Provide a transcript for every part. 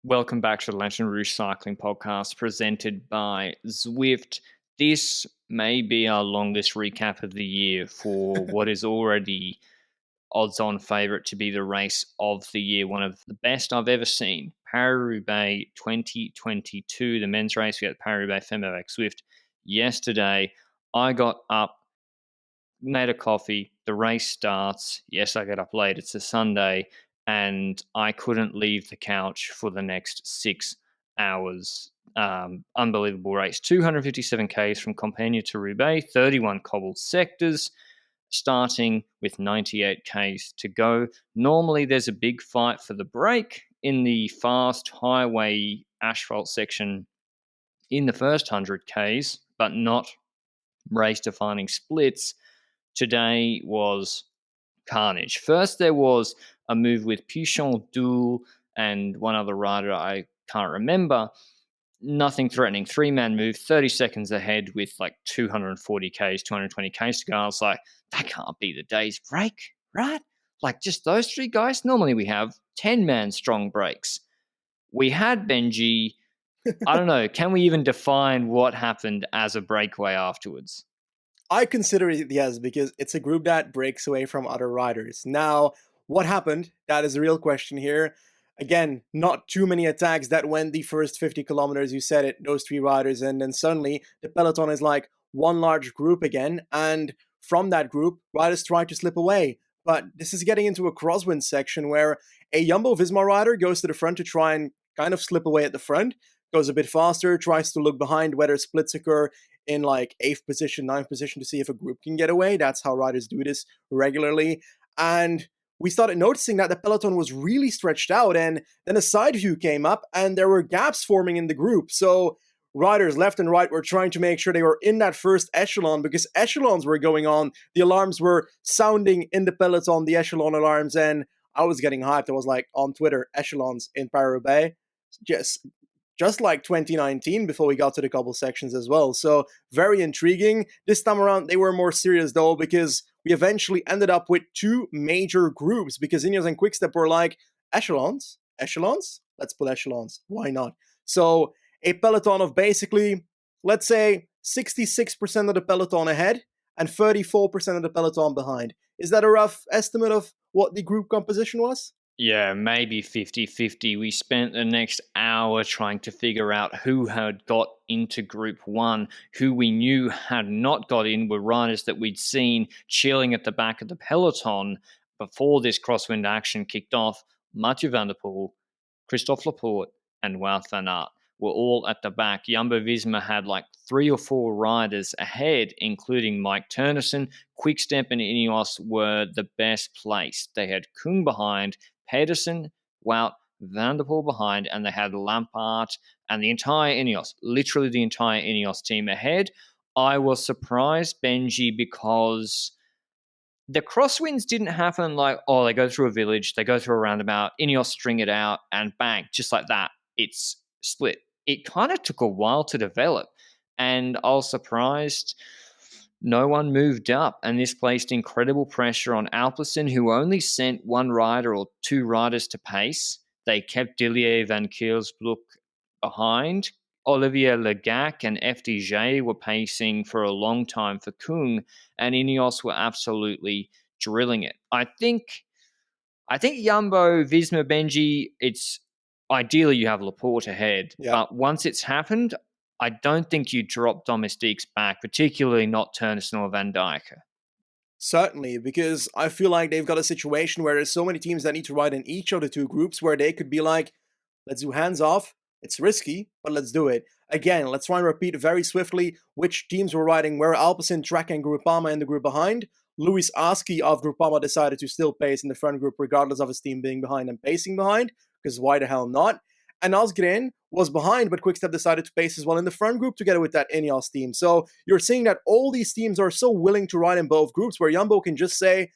Welcome back to the Lanterne Rouge Cycling Podcast presented by Zwift. This may be our longest recap of the year for what is already odds-on favourite to be the race of the year, one of the best I've ever seen. Paris-Roubaix 2022, the men's race. We had Paris-Roubaix Femmes Zwift yesterday. I got up, made a coffee, the race starts. Yes, I get up late. It's a Sunday. And I couldn't leave the couch for the next 6 hours. Unbelievable race. 257 Ks from Compiègne to Roubaix, 31 cobbled sectors, starting with 98 Ks to go. Normally, there's a big fight for the break in the fast highway asphalt section in the first 100 Ks, but not race-defining splits. Today was carnage. First, there was a move with Pichon Doul and one other rider I can't remember. Nothing threatening. 3-man move, 30 seconds ahead with like 240 Ks, 220 Ks to go. I was like, that can't be the day's break, right? Like just those three guys. Normally we have 10-man strong breaks. We had Benji. I don't know. Can we even define what happened as a breakaway afterwards? I consider it yes, because it's a group that breaks away from other riders. Now, what happened? That is a real question here. Again, not too many attacks that went the first 50 kilometers, you said it, those three riders, and then suddenly the peloton is like one large group again, and from that group, riders try to slip away. But this is getting into a crosswind section where a Jumbo-Visma rider goes to the front to try and kind of slip away at the front, goes a bit faster, tries to look behind whether splits occur in like 8th position, 9th position to see if a group can get away. That's how riders do this regularly. And we started noticing that the peloton was really stretched out, and then a side view came up and there were gaps forming in the group. So riders left and right were trying to make sure they were in that first echelon because echelons were going on. The alarms were sounding in the peloton, the echelon alarms, and I was getting hyped. I was like on Twitter, echelons in Paris-Roubaix. Just like 2019 before we got to the couple sections as well. So very intriguing. This time around, they were more serious though, because we eventually ended up with two major groups because Ineos and Quickstep were like, echelons? Echelons? Let's put echelons. Why not? So a peloton of basically, let's say 66% of the peloton ahead and 34% of the peloton behind. Is that a rough estimate of what the group composition was? Yeah, maybe 50-50. We spent the next hour trying to figure out who had got into Group 1. Who we knew had not got in were riders that we'd seen chilling at the back of the peloton before this crosswind action kicked off. Mathieu van der Poel, Christophe Laporte, and Wout van Aert were all at the back. Jumbo-Visma had like 3 or 4 riders ahead, including Mike Turnison. Quickstep and Ineos were the best placed. They had Kung behind, Pedersen, Wout, Van der Poel behind, and they had Lampard and the entire Ineos, literally the entire Ineos team ahead. I was surprised, Benji, because the crosswinds didn't happen like, oh, they go through a village, they go through a roundabout, Ineos string it out, and bang, just like that, it's split. It kind of took a while to develop, and I was surprised no one moved up, and this placed incredible pressure on Alpecin, who only sent one rider or 2 riders to pace. They kept Dillier Van Kiersbroek behind. Olivier Legac and FDJ were pacing for a long time for Kung, and Ineos were absolutely drilling it. I think Jumbo, Visma, Benji, it's ideally you have Laporte ahead, Yeah. but once it's happened, I don't think you drop Domestique's back, particularly not Turnison or Van Dijk. Certainly, because I feel like they've got a situation where there's so many teams that need to ride in each of the two groups where they could be like, let's do hands off. It's risky, but let's do it. Again, let's try and repeat very swiftly which teams were riding where. Alpecin, Trek, and Groupama in the group behind. Luis Aski of Groupama decided to still pace in the front group regardless of his team being behind and pacing behind, because why the hell not? And Asgreen was behind, but Quickstep decided to pace as well in the front group together with that Ineos team. So you're seeing that all these teams are so willing to ride in both groups, where Jumbo can just say,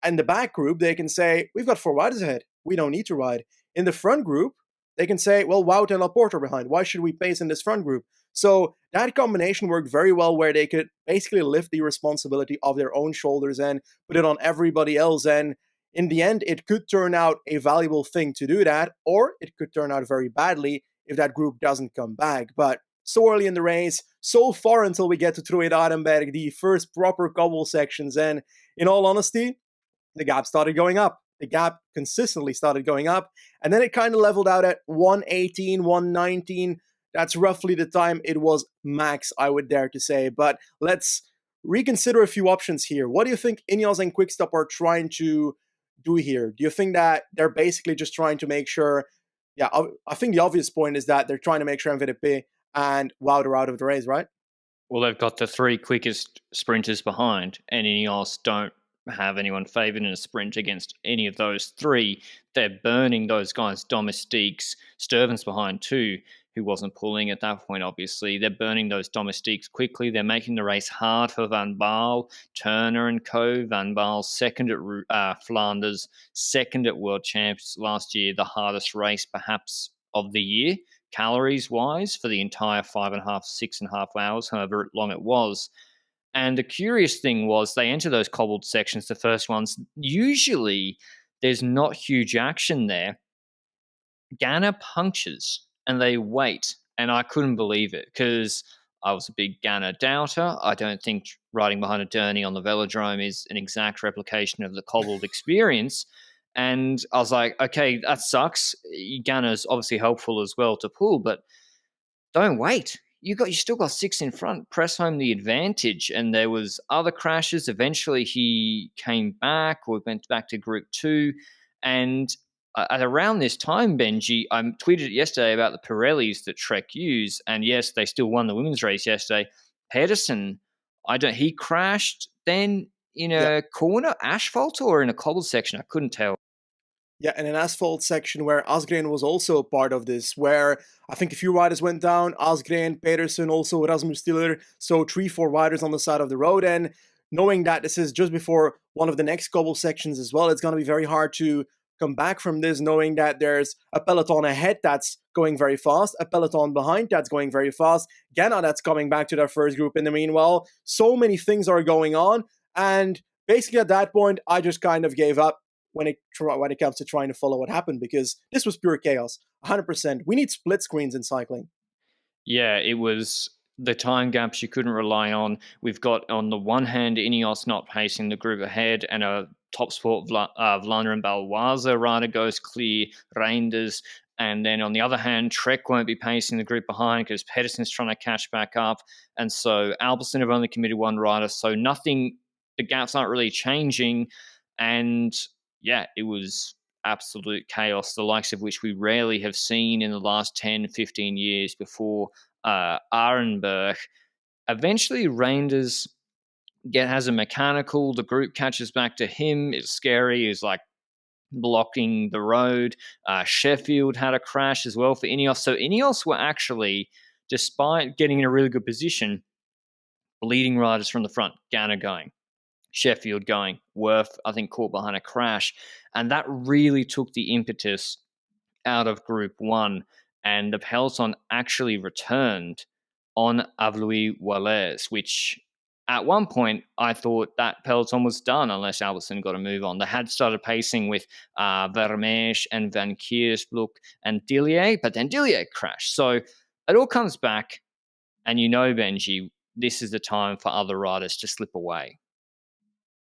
in the back group, they can say, we've got 4 riders ahead. We don't need to ride. In the front group, they can say, well, Wout and Laporte are behind. Why should we pace in this front group? So that combination worked very well, where they could basically lift the responsibility off their own shoulders and put it on everybody else. And in the end, it could turn out a valuable thing to do that, or it could turn out very badly if that group doesn't come back. But so early in the race, so far until we get to Truid-Arenberg, the first proper cobble sections, and in all honesty, the gap started going up. The gap consistently started going up, and then it kind of leveled out at 118, 119. That's roughly the time it was max, I would dare to say. But let's reconsider a few options here. What do you think Ineos and Quickstep are trying to do here? Do you think that they're basically just trying to make sure? Yeah, I think the obvious point is that they're trying to make sure MVP and Wout are out of the race, right? Well, they've got the three quickest sprinters behind, and Ineos don't have anyone favoured in a sprint against any of those three. They're burning those guys. Domestiques, Sturven's behind too, who wasn't pulling at that point, obviously. They're burning those Domestiques quickly. They're making the race hard for Van Baal, Turner and co. Van Baal second at Flanders, second at World Champs last year, the hardest race perhaps of the year, calories-wise, for the entire 5.5, 6.5 hours, however long it was. And the curious thing was they enter those cobbled sections, the first ones. Usually there's not huge action there. Ganna punctures and they wait. And I couldn't believe it because I was a big Ganna doubter. I don't think riding behind a Derny on the velodrome is an exact replication of the cobbled experience. And I was like, okay, that sucks. Ganna's obviously helpful as well to pull, but don't wait. You still got six in front. Press home the advantage. And there was other crashes. Eventually, he came back or went back to Group 2. And at around this time, Benji, I tweeted it yesterday about the Pirellis that Trek use. And yes, they still won the women's race yesterday. Pedersen, he crashed then in a corner, asphalt, or in a cobbled section. I couldn't tell. Yeah, and an asphalt section where Asgreen was also part of this, where I think a few riders went down. Asgreen, Pedersen, also Rasmus Stiller. So 3-4 riders on the side of the road. And knowing that this is just before one of the next cobble sections as well, it's going to be very hard to come back from this, knowing that there's a peloton ahead that's going very fast, a peloton behind that's going very fast, Ganna that's coming back to their first group in the meanwhile. So many things are going on. And basically at that point, I just kind of gave up when it comes to trying to follow what happened, because this was pure chaos. 100%. We need split screens in cycling. Yeah, it was the time gaps you couldn't rely on. We've got, on the one hand, Ineos not pacing the group ahead, and a top sport Vlaanderen Baloise rider goes clear, Reinders. And then on the other hand, Trek won't be pacing the group behind because Pedersen's trying to catch back up. And so Albertson have only committed one rider. So the gaps aren't really changing. And yeah, it was absolute chaos, the likes of which we rarely have seen in the last 10, 15 years before Arenberg. Eventually, Reinders has a mechanical. The group catches back to him. It's scary. He's like blocking the road. Sheffield had a crash as well for Ineos. So Ineos were actually, despite getting in a really good position, leading riders from the front. Ganna going, Sheffield going, Worth, I think, caught behind a crash. And that really took the impetus out of Group 1. And the peloton actually returned on Avluy-Walès, which at one point I thought that peloton was done unless Albertson got a move on. They had started pacing with Vermeersch and Van Kiersbroek and Dillier, but then Dillier crashed. So it all comes back. And Benji, this is the time for other riders to slip away.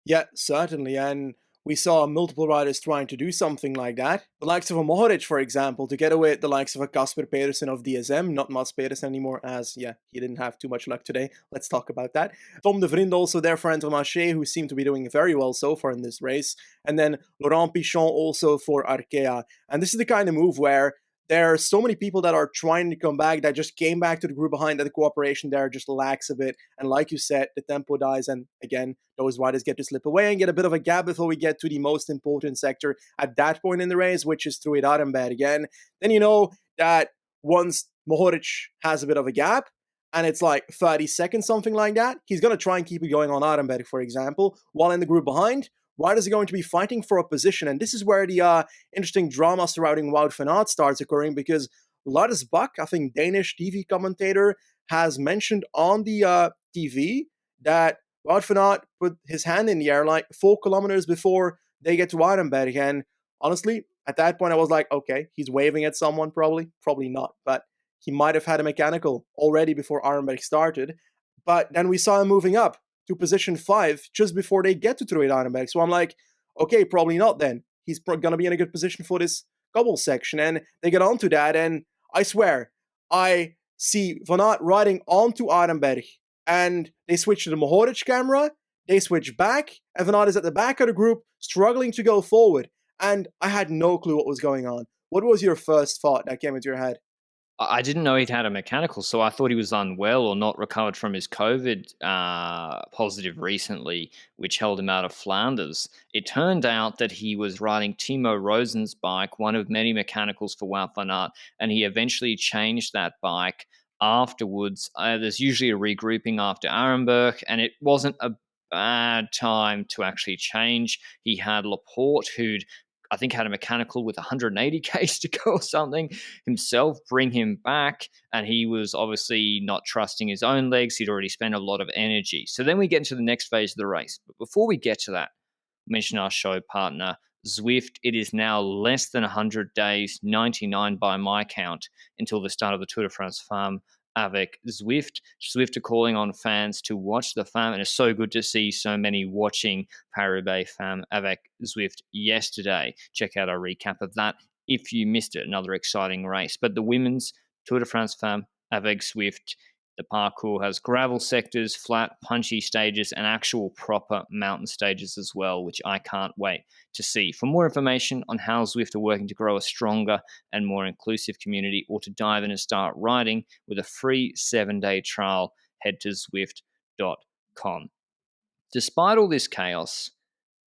Yeah, certainly. And we saw multiple riders trying to do something like that. The likes of a Mohoric, for example, together with the likes of a Casper Pedersen of DSM, not Mats Pedersen anymore, as, he didn't have too much luck today. Let's talk about that. Tom de Vriend also there for Intermarché, who seemed to be doing very well so far in this race. And then Laurent Pichon also for Arkea. And this is the kind of move where there are so many people that are trying to come back that just came back to the group behind, that the cooperation there just lacks a bit. And like you said, the tempo dies. And again, those riders get to slip away and get a bit of a gap before we get to the most important sector at that point in the race, which is Truid-Arenberg again. Then you know that once Mohoric has a bit of a gap, and it's like 30 seconds, something like that, he's going to try and keep it going on Arenberg, for example, while in the group behind, riders are going to be fighting for a position. And this is where the interesting drama surrounding Wout van Aert starts occurring, because Lars Bak, I think Danish TV commentator, has mentioned on the TV that Wout van Aert put his hand in the air like 4 kilometers before they get to Ironberg, and honestly, at that point, I was like, okay, he's waving at someone, probably not, but he might have had a mechanical already before Ironberg started. But then we saw him moving up to position 5 just before they get to Truid Ironberg. So I'm like, okay, probably not then. He's going to be in a good position for this cobble section. And they get onto that, and I swear, I see Van Aert riding onto Arenberg, and they switch to the Mohoric camera, they switch back, and Van Aert is at the back of the group, struggling to go forward, and I had no clue what was going on. What was your first thought that came into your head? I didn't know he'd had a mechanical, so I thought he was unwell or not recovered from his COVID positive recently, which held him out of Flanders. It turned out that he was riding Timo Rosen's bike, one of many mechanicals for Wout van Aert, and he eventually changed that bike afterwards. There's usually a regrouping after Arenberg, and it wasn't a bad time to actually change. He had Laporte, who'd I think had a mechanical with 180 Ks to go or something himself, bring him back. And he was obviously not trusting his own legs. He'd already spent a lot of energy. So then we get into the next phase of the race. But before we get to that, mention our show partner, Zwift. It is now less than 100 days, 99 by my count, until the start of the Tour de France Femme avec Zwift. Zwift are calling on fans to watch the Femme, and it's so good to see so many watching Paris-Roubaix Femme avec Zwift yesterday. Check out our recap of that if you missed it. Another exciting race. But the women's Tour de France Femme avec Zwift, the parcours has gravel sectors, flat, punchy stages, and actual proper mountain stages as well, which I can't wait to see. For more information on how Zwift are working to grow a stronger and more inclusive community, or to dive in and start riding with a free 7-day trial, head to Zwift.com. Despite all this chaos,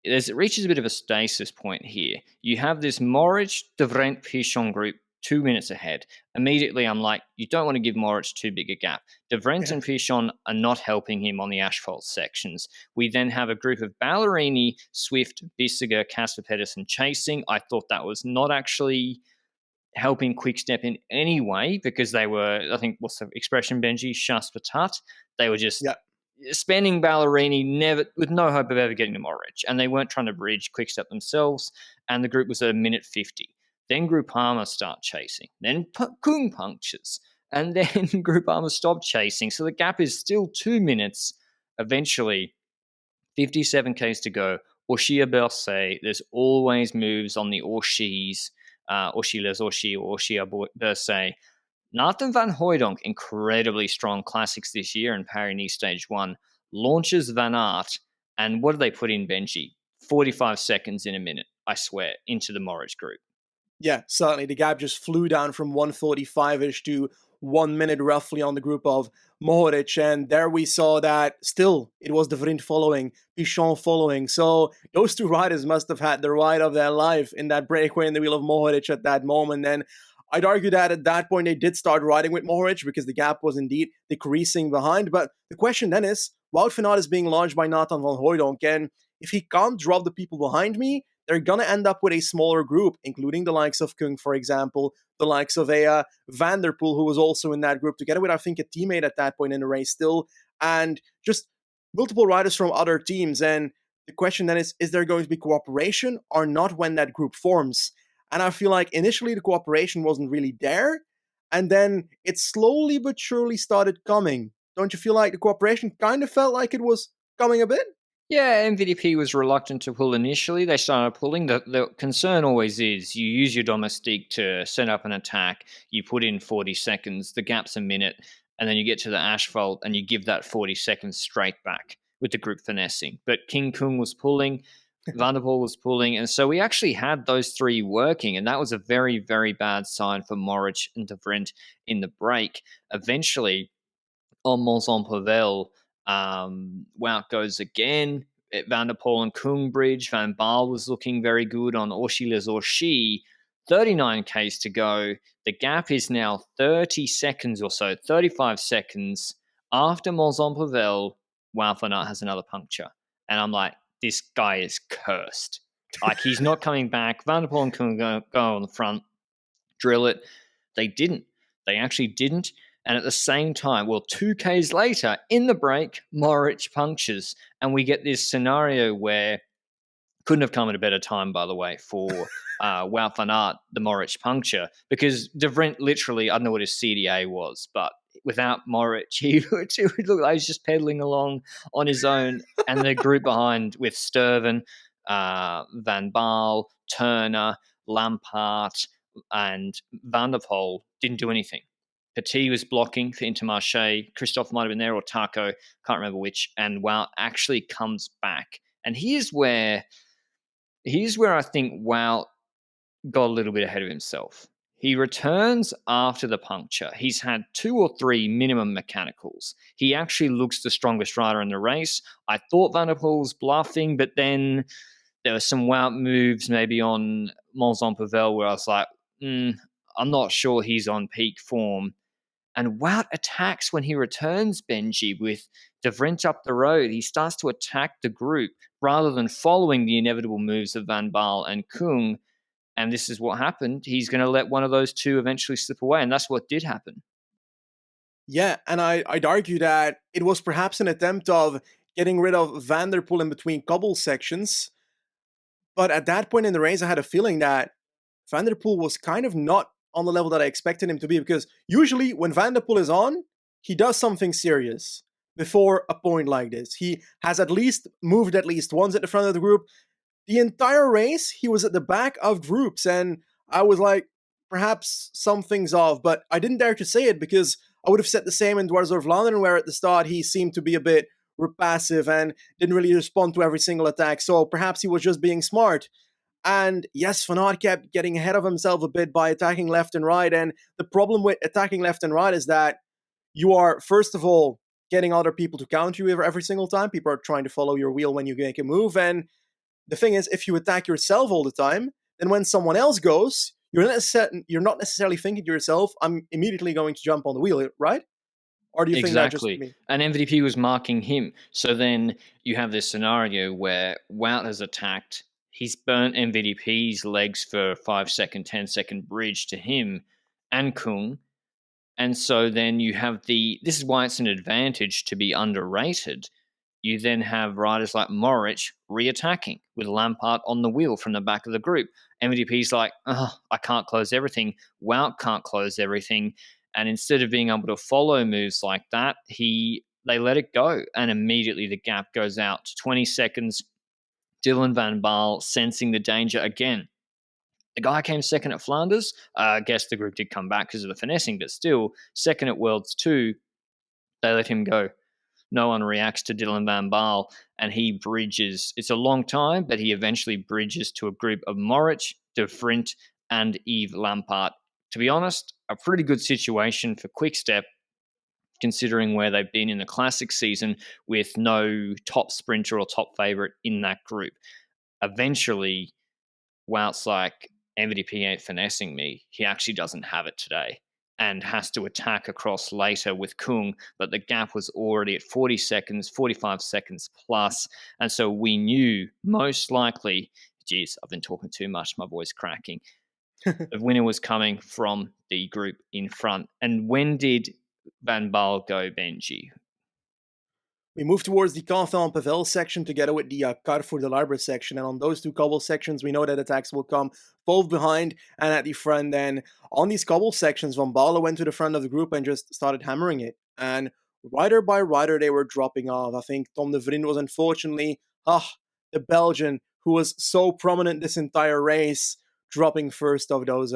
it reaches a bit of a stasis point here. You have this Moritz, De Vrent, Pichon group 2 minutes ahead. Immediately, I'm like, you don't want to give Moritz too big a gap. De Vrent and Pichon are not helping him on the asphalt sections. We then have a group of Ballerini, Swift, Bissiger, Casper Pedersen chasing. I thought that was not actually helping Quickstep in any way, because they were, I think, what's the expression, Benji? Chasse patate. They were just spending Ballerini never with no hope of ever getting to Moritz, and they weren't trying to bridge Quickstep themselves, and the group was at a minute 50. Then Groupama start chasing, then Kung punctures, and then Groupama stopped chasing, so the gap is still 2 minutes. Eventually, 57 Ks to go, Orshia Berset, there's always moves on the Orshis, Orshilles Orshi, Orshia Berset. Nathan van Hooydonk, incredibly strong classics this year in Paris-Nice Stage 1, launches Van Aert, and what do they put in, Benji? 45 seconds in a minute, I swear, into the Moritz group. Yeah, certainly. The gap just flew down from 145-ish to 1 minute roughly on the group of Mohoric, and there we saw that still it was De Vrint following, Pichon following. So those two riders must have had the ride of their life in that breakaway in the wheel of Mohoric at that moment. And I'd argue that at that point they did start riding with Mohoric because the gap was indeed decreasing behind. But the question then is, Wout van Aert is being launched by Nathan van Hooydonk, and if he can't drop the people behind me, they're going to end up with a smaller group, including the likes of Kung, for example, the likes of a Van der Poel, who was also in that group, together with, I think, a teammate at that point in the race still, and just multiple riders from other teams. And the question then is there going to be cooperation or not when that group forms? And I feel like initially the cooperation wasn't really there, and then it slowly but surely started coming. Don't you feel like the cooperation kind of felt like it was coming a bit? Yeah, MVDP was reluctant to pull initially. They started pulling. The concern always is you use your domestique to set up an attack, you put in 40 seconds, the gap's a minute, and then you get to the asphalt and you give that 40 seconds straight back with the group finessing. But King Kung was pulling, Van der Poel was pulling, and so we actually had those three working, and that was a very, very bad sign for Moritz and De Vrent in the break. Eventually, on Mont-Saint-Pavel, Wout goes again at Van der Poel and Kung Bridge. Van Baal was looking very good on Orshilles Orshi. 39 Ks to go. The gap is now 30 seconds or so, 35 seconds. After Mont-Saint-Pavel, Wout van Aert has another puncture. And I'm like, this guy is cursed. Like, he's not coming back. Van der Poel and Kung go on the front, drill it. They didn't. They actually didn't. And at the same time, 2Ks later, in the break, Moritz punctures. And we get this scenario where Couldn't have come at a better time, by the way, for Wout van Aert, the Moritz puncture, because De Vries literally, I don't know what his CDA was, but without Moritz, he would look like he's just pedaling along on his own. And the group behind with Sturven, Van Baal, Turner, Lampart, and Van der Poel didn't do anything. Petit was blocking for Intermarché. Christophe might have been there, or Taco, can't remember which. And Wout actually comes back. And here's where I think Wout got a little bit ahead of himself. He returns after the puncture. He's had 2 or 3 minimum mechanicals. He actually looks the strongest rider in the race. I thought Van der Poel's bluffing, but then there were some Wout moves maybe on Mons-en-Pavel where I was like, I'm not sure he's on peak form. And Wout attacks when he returns, Benji, with De Vries up the road. He starts to attack the group rather than following the inevitable moves of Van Baal and Kung. And this is what happened. He's going to let one of those two eventually slip away. And that's what did happen. Yeah, and I'd argue that it was perhaps an attempt of getting rid of Van der Poel in between cobble sections. But at that point in the race, I had a feeling that Van der Poel was kind of not on the level that I expected him to be, because usually when Van der Poel is on, he does something serious before a point like this. He has at least moved at least once at the front of the group. The entire race, he was at the back of groups, and I was like, perhaps something's off, but I didn't dare to say it because I would have said the same in Dwars door Vlaanderen, where at the start he seemed to be a bit passive and didn't really respond to every single attack, so perhaps he was just being smart. And yes, Van Aert kept getting ahead of himself a bit by attacking left and right. And the problem with attacking left and right is that you are, first of all, getting other people to counter you every single time. People are trying to follow your wheel when you make a move. And the thing is, if you attack yourself all the time, then when someone else goes, you're not necessarily thinking to yourself, I'm immediately going to jump on the wheel, right? Or do you think that just me? And MVP was marking him. So then you have this scenario where Wout has attacked. He's burnt MVDP's legs for 5-second, 10-second bridge to him and Kung. And so then you have this is why it's an advantage to be underrated. You then have riders like Moritz re-attacking with Lampart on the wheel from the back of the group. MVDP's like, I can't close everything. Wout can't close everything. And instead of being able to follow moves like that, they let it go. And immediately the gap goes out to 20 seconds. Dylan Van Baal sensing the danger again. The guy came second at Flanders. I guess the group did come back because of the finessing, but still, second at Worlds 2, they let him go. No one reacts to Dylan Van Baal, and he bridges. It's a long time, but he eventually bridges to a group of Moritz, De Vries, and Yves Lampart. To be honest, a pretty good situation for Quick-Step, considering where they've been in the classic season with no top sprinter or top favourite in that group. Eventually, Wout's like, MVDP ain't finessing me. He actually doesn't have it today and has to attack across later with Kung, but the gap was already at 40 seconds, 45 seconds plus. And so we knew most likely, geez, I've been talking too much, my voice cracking. The winner was coming from the group in front. And when did Van Baal go, Benji? We move towards the Canton-Pavel section together with the Carrefour de l'Arbre section, and on those two cobble sections, we know that attacks will come both behind and at the front. Then on these cobble sections, Van Baarle went to the front of the group and just started hammering it. And rider by rider, they were dropping off. I think Tom de Vries was unfortunately, the Belgian, who was so prominent this entire race, dropping first of those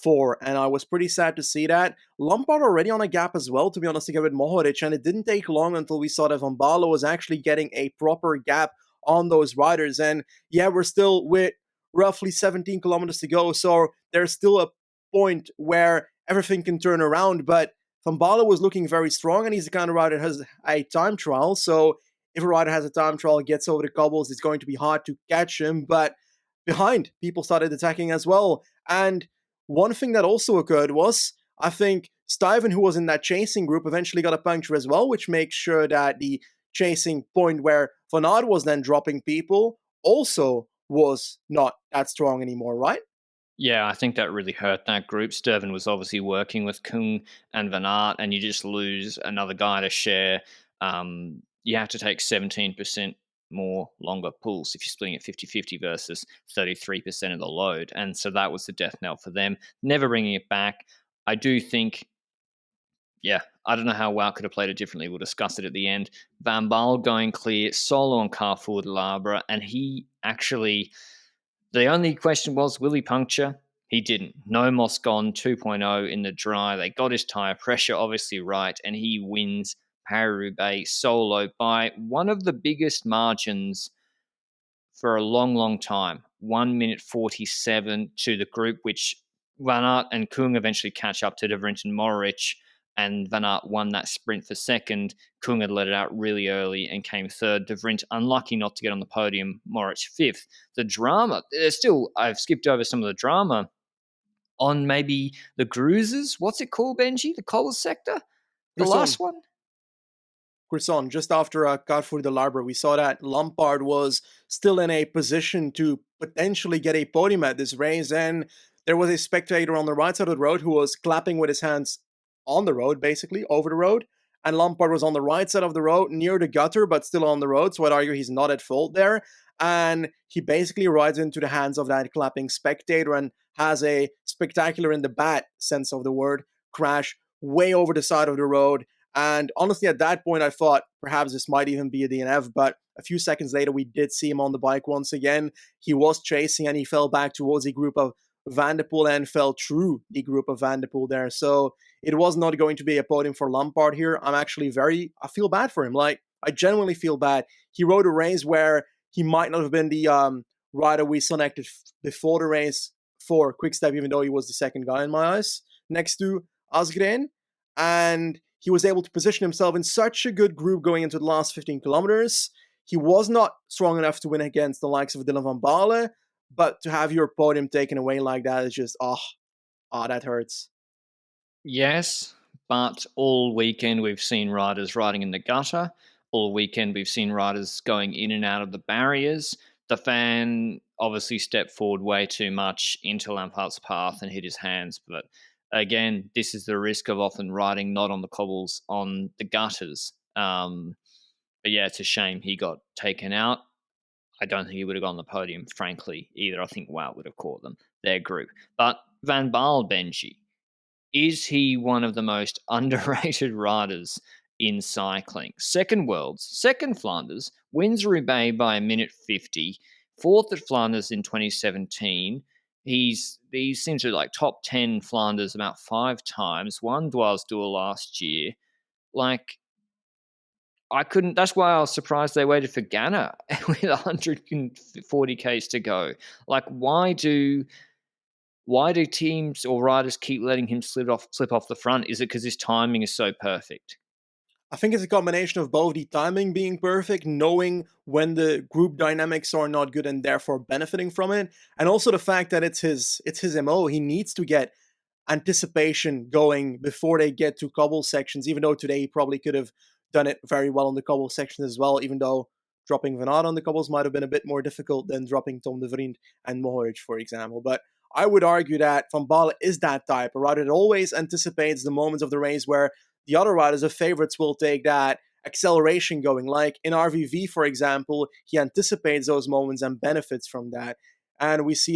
4, and I was pretty sad to see that. Lampard already on a gap as well, to be honest, to get with Mohoric, and it didn't take long until we saw that Van Baarle was actually getting a proper gap on those riders. And yeah, we're still with roughly 17 kilometers to go, so there's still a point where everything can turn around, but Van Baarle was looking very strong, and he's the kind of rider that has a time trial, so if a rider has a time trial, gets over the cobbles, it's going to be hard to catch him. But behind, people started attacking as well, and one thing that also occurred was, I think, Stuyven, who was in that chasing group, eventually got a puncture as well, which makes sure that the chasing point where Van Aert was then dropping people also was not that strong anymore, right? Yeah, I think that really hurt that group. Stuyven was obviously working with Kung and Van Aert, and you just lose another guy to share. You have to take 17% more longer pulls if you're splitting it 50-50 versus 33% of the load. And so that was the death knell for them, never bringing it back. I do think, I don't know how Wout could have played it differently. We'll discuss it at the end. Van Baal going clear, solo on Carrefour de l'Arbre, and he actually, the only question was, will he puncture? He didn't. No Moscon 2.0 in the dry. They got his tyre pressure obviously right, and he wins Paris-Roubaix solo by one of the biggest margins for a long, long time. 1 minute 47 to the group, which Van Aert and Kung eventually catch up to De Vriend and Mohoric, and Van Aert won that sprint for second. Kung had let it out really early and came third. De Vriend unlucky not to get on the podium. Mohoric fifth. The drama, I've skipped over some of the drama on maybe the Gruises. What's it called, Benji? The Coles sector? The last one? Cresson, just after Carrefour de l'Arbre, we saw that Lampard was still in a position to potentially get a podium at this race, and there was a spectator on the right side of the road who was clapping with his hands on the road, basically, over the road, and Lampard was on the right side of the road, near the gutter, but still on the road, so I'd argue he's not at fault there, and he basically rides into the hands of that clapping spectator and has a spectacular, in the bad sense of the word, crash way over the side of the road. And honestly, at that point, I thought perhaps this might even be a DNF, but a few seconds later, we did see him on the bike once again. He was chasing and he fell back towards a group of Van der Poel and fell through the group of Van der Poel there. So it was not going to be a podium for Lampard here. I feel bad for him. Like, I genuinely feel bad. He rode a race where he might not have been the rider we selected before the race for Quickstep, even though he was the second guy in my eyes, next to Asgreen. And he was able to position himself in such a good group going into the last 15 kilometers. He was not strong enough to win against the likes of Dylan van Baarle, but to have your podium taken away like that is just, that hurts. Yes, but all weekend we've seen riders riding in the gutter. All weekend we've seen riders going in and out of the barriers. The fan obviously stepped forward way too much into Lampard's path and hit his hands, but again, this is the risk of often riding not on the cobbles, on the gutters. But yeah, it's a shame he got taken out. I don't think he would have gone on the podium, frankly, either. I think Wout would have caught them, their group. But Van Baarle, Benji, is he one of the most underrated riders in cycling? Second Worlds, second Flanders, wins Roubaix by a minute 50, fourth at Flanders in 2017. He seems to like top 10 Flanders about 5 times, won Dwars Duel last year. Like, that's why I was surprised they waited for Ganna with 140 Ks to go. Like, why do teams or riders keep letting him slip off the front? Is it because his timing is so perfect? I think it's a combination of both the timing being perfect, knowing when the group dynamics are not good and therefore benefiting from it, and also the fact that it's his MO. He needs to get anticipation going before they get to cobble sections, even though today he probably could have done it very well on the cobble sections as well, even though dropping Van Aert on the cobbles might have been a bit more difficult than dropping Tom de Vriend and Mohoric, for example. But I would argue that Van Baarle is that type, a rider that always anticipates the moments of the race where the other riders, the favorites, will take that acceleration going. Like in RVV, for example, he anticipates those moments and benefits from that. And we saw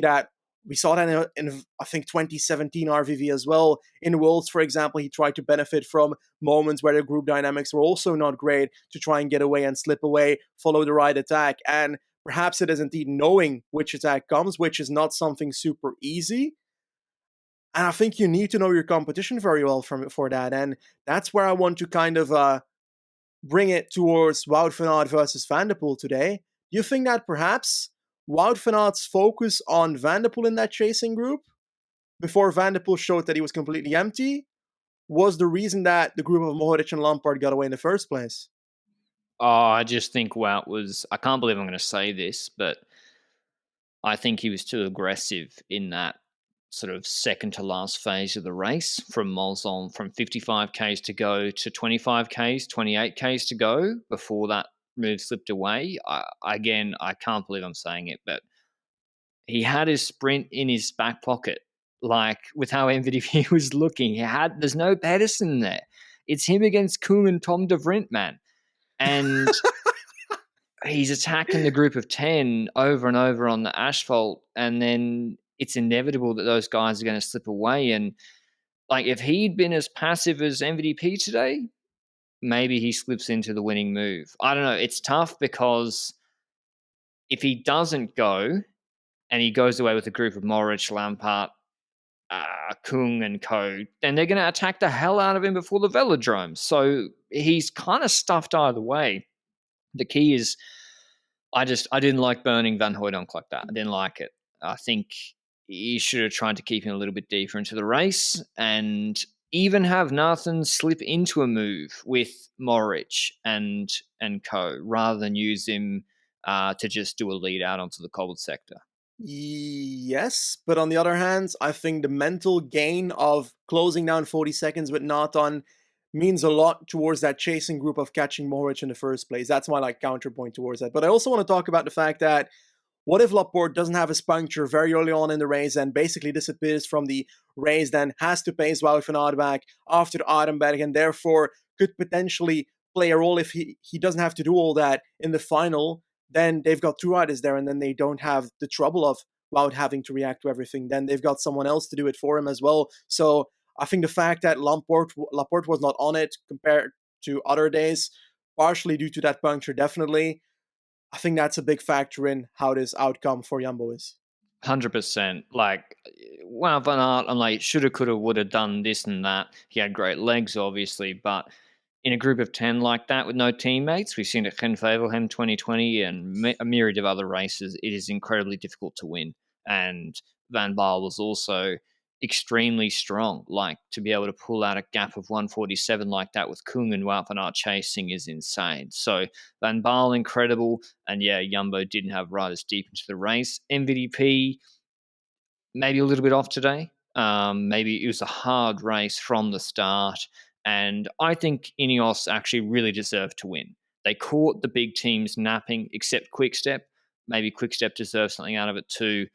that in I think 2017 RVV as well. In Worlds, for example, he tried to benefit from moments where the group dynamics were also not great to try and get away and slip away, follow the right attack. And perhaps it is indeed knowing which attack comes, which is not something super easy. And I think you need to know your competition very well for that. And that's where I want to kind of bring it towards Wout van Aert versus Van der Poel today. Do you think that perhaps Wout van Aert's focus on Van der Poel in that chasing group, before Van der Poel showed that he was completely empty, was the reason that the group of Mohoric and Lampard got away in the first place? Oh, I just think Wout was, I can't believe I'm going to say this, but I think he was too aggressive in that sort of second to last phase of the race, from Molson, from 55 Ks to go to 25 Ks, 28 Ks to go before that move slipped away. I can't believe I'm saying it, but he had his sprint in his back pocket. Like, with how MVP was looking, there's no Pedersen there. It's him against Kung and Tom de Vriend, man. And he's attacking the group of 10 over and over on the asphalt, and then it's inevitable that those guys are going to slip away. And like, if he'd been as passive as MVP today, maybe he slips into the winning move. I don't know. It's tough because if he doesn't go and he goes away with a group of Morich, Lampard, Kung and co, then they're going to attack the hell out of him before the velodrome. So he's kind of stuffed either way. The key is, I didn't like burning Van Hooydonk like that. I didn't like it. I think he should have tried to keep him a little bit deeper into the race and even have Nathan slip into a move with Morich and co, rather than use him to just do a lead out onto the cobbled sector. Yes, but on the other hand, I think the mental gain of closing down 40 seconds with Nathan means a lot towards that chasing group of catching Mohoric in the first place. That's my counterpoint towards that. But I also want to talk about the fact that what if Laporte doesn't have his puncture very early on in the race and basically disappears from the race, then has to pace Wout van Aert after Arenberg, and therefore could potentially play a role if he doesn't have to do all that in the final? Then they've got two riders there, and then they don't have the trouble of Wout having to react to everything. Then they've got someone else to do it for him as well. So I think the fact that Laporte was not on it compared to other days, partially due to that puncture, definitely, I think that's a big factor in how this outcome for Jumbo is. 100%. Like, well, Van Aert, I'm like, shoulda, coulda, woulda done this and that. He had great legs, obviously, but in a group of 10 like that with no teammates, we've seen it at Gent-Wevelgem 2020 and a myriad of other races, it is incredibly difficult to win. And Van Baarle was also extremely strong. Like, to be able to pull out a gap of 147 like that with Kung and Wout van Aert chasing is insane. So Van Baarle, incredible. And yeah, Jumbo didn't have riders deep into the race. MVP, maybe a little bit off today. Maybe it was a hard race from the start. And I think Ineos actually really deserved to win. They caught the big teams napping, except Quickstep. Maybe Quickstep deserves something out of it too.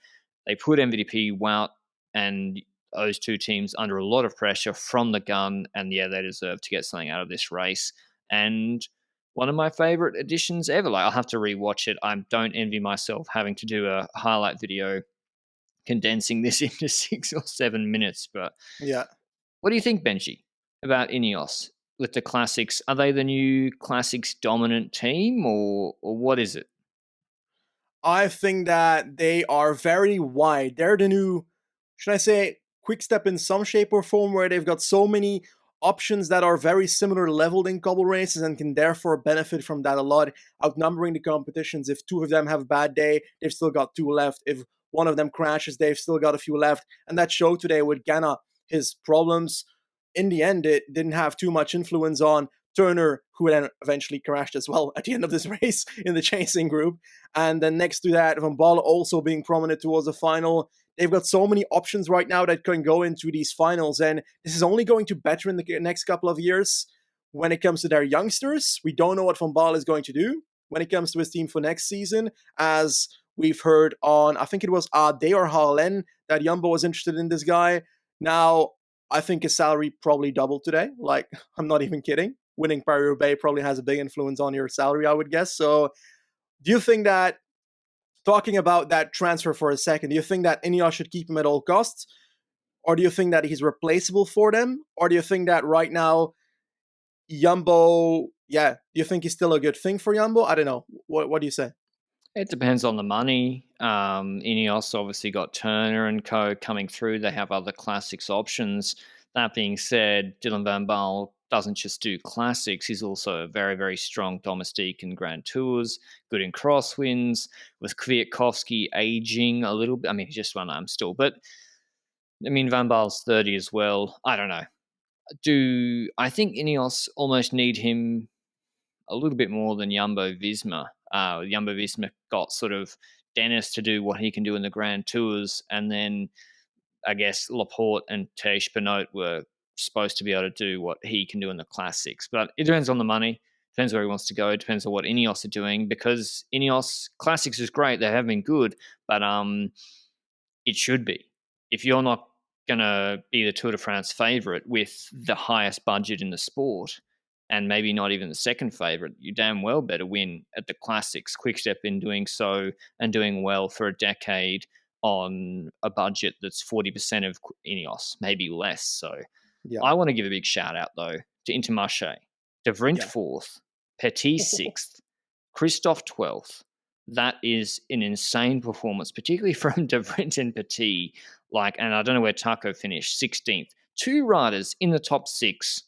They put MVP, Wout, and those two teams under a lot of pressure from the gun. And yeah, they deserve to get something out of this race. And one of my favorite additions ever. Like, I'll have to rewatch it. I don't envy myself having to do a highlight video condensing this into 6 or 7 minutes. But Yeah. what do you think, Benji, about Ineos with the Classics? Are they the new Classics dominant team, or what is it? I think that they are very wide. They're the new, should I say, Quickstep in some shape or form, where they've got so many options that are very similar leveled in cobble races and can therefore benefit from that a lot, outnumbering the competitions. If two of them have a bad day, they've still got two left. If one of them crashes, they've still got a few left. And that showed today with Ganna. His problems, in the end, it didn't have too much influence on Turner, who then eventually crashed as well at the end of this race in the chasing group. And then next to that, Van Baarle also being prominent towards the final. They've got so many options right now that can go into these finals, and this is only going to better in the next couple of years. When it comes to their youngsters, we don't know what Van Baarle is going to do when it comes to his team for next season, as we've heard on, I think it was Day or Harlen, that Jumbo was interested in this guy. Now, I think his salary probably doubled today. Like, I'm not even kidding. Winning Paris-Roubaix probably has a big influence on your salary, I would guess. So, do you think that, talking about that transfer for a second, do you think that Ineos should keep him at all costs? Or do you think that he's replaceable for them? Or do you think that right now, Jumbo, do you think he's still a good thing for Jumbo? I don't know. What do you say? It depends on the money. Ineos obviously got Turner and co coming through. They have other Classics options. That being said, Dylan Van Baarle doesn't just do Classics. He's also a very, very strong domestique and Grand Tours, good in crosswinds. With Kwiatkowski aging a little bit, I mean, he's just one arm still, but I mean, Van Baarle's 30 as well. I don't know. I think Ineos almost need him a little bit more than Jumbo Visma. Jumbo Visma got sort of Dennis to do what he can do in the Grand Tours, and then I guess Laporte and Tej Benoit were supposed to be able to do what he can do in the Classics. But it depends on the money, depends where he wants to go, it depends on what Ineos are doing, because Ineos Classics is great, they have been good, but it should be. If you're not going to be the Tour de France favourite with the highest budget in the sport, and maybe not even the second favorite, you damn well better win at the classics. Quickstep been doing so and doing well for a decade on a budget that's 40% of Ineos, maybe less. So Yeah, I want to give a big shout out though to Intermarché, De Vrient yeah. fourth, Petit sixth, Christoph 12th. That is an insane performance, particularly from De Vrient and Petit. And I don't know where Taco finished, 16th. Two riders in the top six.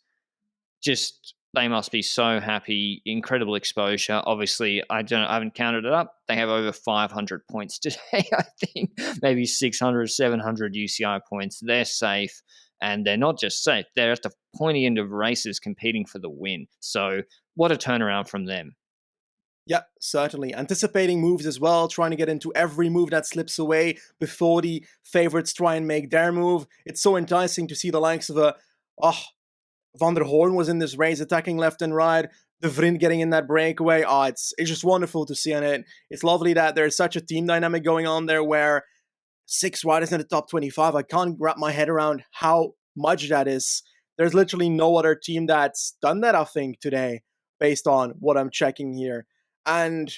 Just they must be so happy. Incredible exposure. Obviously, I haven't counted it up. They have over 500 points today. I think maybe 600, 700 UCI points. They're safe, and they're not just safe. They're at the pointy end of races competing for the win. So what a turnaround from them. Yeah, certainly. Anticipating moves as well, trying to get into every move that slips away before the favorites try and make their move. It's so enticing to see the likes of Van der Horn was in this race, attacking left and right. De Vriend getting in that breakaway. It's just wonderful to see, and it's lovely that there's such a team dynamic going on there where 6 riders in the top 25. I can't wrap my head around how much that is. There's literally no other team that's done that, I think, today, based on what I'm checking here. And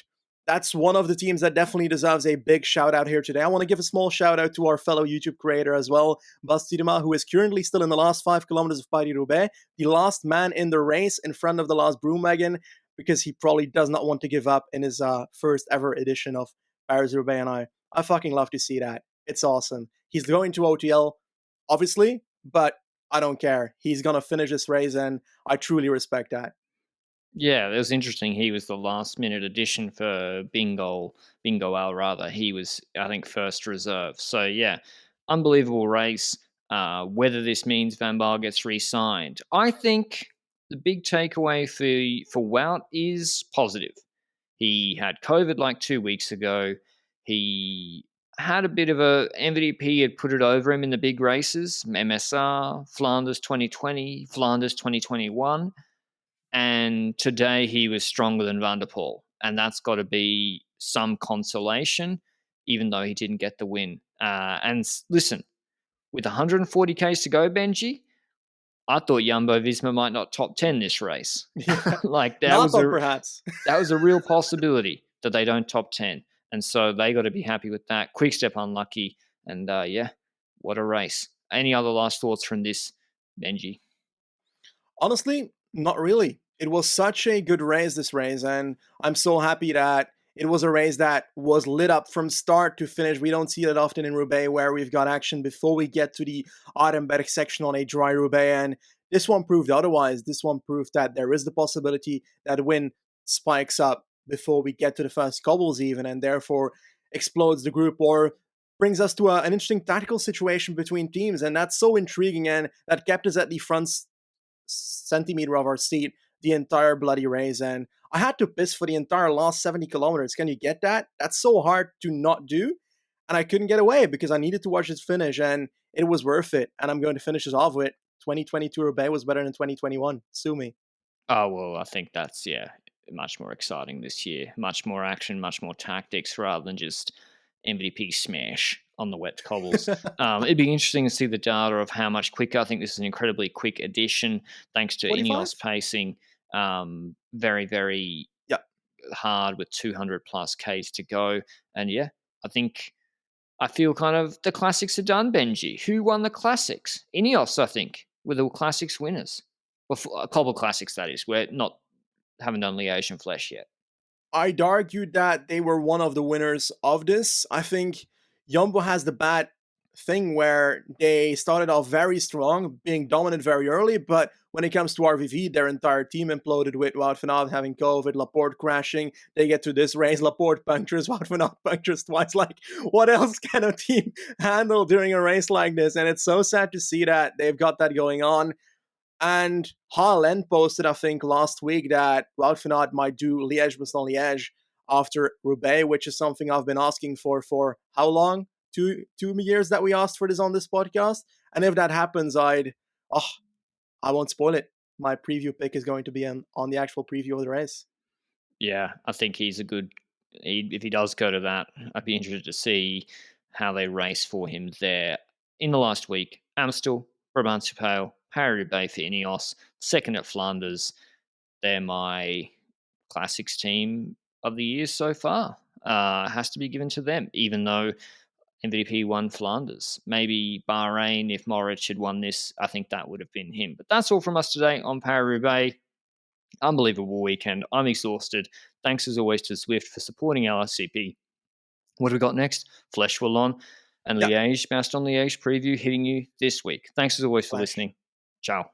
that's one of the teams that definitely deserves a big shout out here today. I want to give a small shout out to our fellow YouTube creator as well, Bastidema, who is currently still in the last 5 kilometers of Paris-Roubaix, the last man in the race in front of the last broom wagon, because he probably does not want to give up in his first ever edition of Paris-Roubaix. And I fucking love to see that. It's awesome. He's going to OTL, obviously, but I don't care. He's going to finish this race, and I truly respect that. Yeah, it was interesting. He was the last minute addition for Bingo Al rather. He was, I think, first reserve. So yeah, unbelievable race. Whether this means Van Baal gets re-signed, I think the big takeaway for Wout is positive. He had COVID like 2 weeks ago. He had a bit of a MVP had put it over him in the big races, MSR, Flanders 2020, Flanders 2021. And today he was stronger than Van der Poel. And that's got to be some consolation, even though he didn't get the win. Listen, with 140 Ks to go, Benji, I thought Jumbo Visma might not top 10 this race. Yeah. Like Not thought, perhaps. that was a real possibility that they don't top 10. And so they got to be happy with that. Quickstep unlucky. And yeah, what a race. Any other last thoughts from this, Benji? Honestly, not really. It was such a good race, this race, and I'm so happy that it was a race that was lit up from start to finish. We don't see that often in Roubaix, where we've got action before we get to the Arenberg section on a dry Roubaix, and this one proved otherwise. This one proved that there is the possibility that wind spikes up before we get to the first cobbles even, and therefore explodes the group or brings us to an interesting tactical situation between teams, and that's so intriguing, and that kept us at the front centimeter of our seat the entire bloody race. And I had to piss for the entire last 70 kilometers. Can you get that? That's so hard to not do. And I couldn't get away because I needed to watch this finish, and it was worth it. And I'm going to finish this off with 2022 Roubaix was better than 2021. Sue me. Oh, well, I think that's, yeah, much more exciting this year. Much more action, much more tactics rather than just MVP smash on the wet cobbles. It'd be interesting to see the data of how much quicker. I think this is an incredibly quick addition thanks to 45? Ineos pacing. Very, very Yep. hard with 200 plus Ks to go. And yeah, I feel kind of the classics are done, Benji. Who won the classics? Ineos, I think, were the classics winners. Well, Cobble Classics, that is. We're not haven't done Liège and Flesh yet. I'd argue that they were one of the winners of this. I think Jumbo has the bad thing where they started off very strong, being dominant very early, but when it comes to RVV, their entire team imploded with Wout van Aert having COVID, Laporte crashing. They get to this race, Laporte punctures, Wout van Aert punctures twice. Like, what else can a team handle during a race like this? And it's so sad to see that they've got that going on. And Haaland posted, I think, last week that Wout van Aert might do Liège-Bastogne-Liège after Roubaix, which is something I've been asking for how long? 2 years that we asked for this on this podcast. And if that happens, I won't spoil it. My preview pick is going to be on the actual preview of the race. Yeah, I think he's a good. If he does go to that, I'd be interested to see how they race for him there. In the last week, Amstel, Brabantse Pijl, Paris-Roubaix for Ineos, second at Flanders. they're my classics team of the year so far. Has to be given to them, even though MVP won Flanders. Maybe Bahrain, if Moritz had won this, I think that would have been him. But that's all from us today on Paris-Roubaix. Unbelievable weekend. I'm exhausted. Thanks as always to Zwift for supporting LRCP. What have we got next? Flèche Wallonne and Yeah. Liège, Bastogne Liège preview hitting you this week. Thanks as always for Flash. listening. Ciao.